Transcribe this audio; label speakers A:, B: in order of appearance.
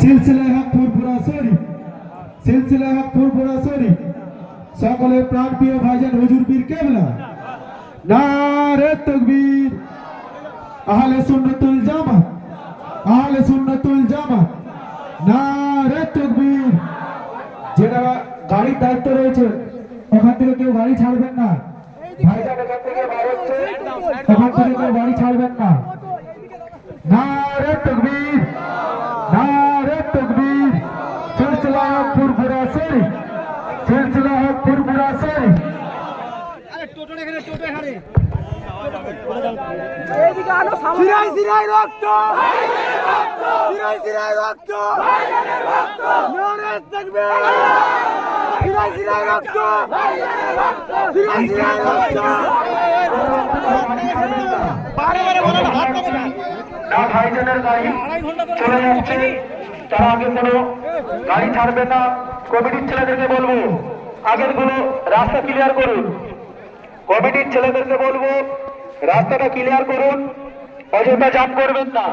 A: সিলসিলা হক ফুরফুরা শরীফ, সিলসিলা হক ফুরফুরা শরীফ সকলের প্রাণপ্রিয় ভাইজান হুজুর পীর কেবলা নারে তাকবীর। আহলে সুন্নাতুল জামাত, আহলে সুন্নাতুল জামাত নারে তাকবীর। যেটা গাড়ির দায়িত্ব রয়েছে ওখান থেকে কেউ গাড়ি ছাড়বেন না, ভাইজান এখান থেকে বার হচ্ছে, ওখান থেকে কেউ গাড়ি ছাড়বেন না। নারে তাকবীর, নারে তাকবীর। সিলসিলা হক ফুরফুরা শরীফ, সিলসিলা হক ফুরফুরা শরীফ।
B: সিরাই সিরাই রক্ত, সিরাই সিরাই রক্ত, নারে তাকবীর। সিরাই সিরাই রক্ত, সিরাই সিরাই রক্ত।
A: না ভাইজানের গাড়ি চলে যাচ্ছে, তারা আগে কোনো গাড়ি ছাড়বে না। কমিটির ছেলেদেরকে বলবো আগের গুলো রাস্তা ক্লিয়ার করুন, কমিটির ছেলেদেরকে বলবো রাস্তাটা ক্লিয়ার করুন, অযথা জাম করবেন না।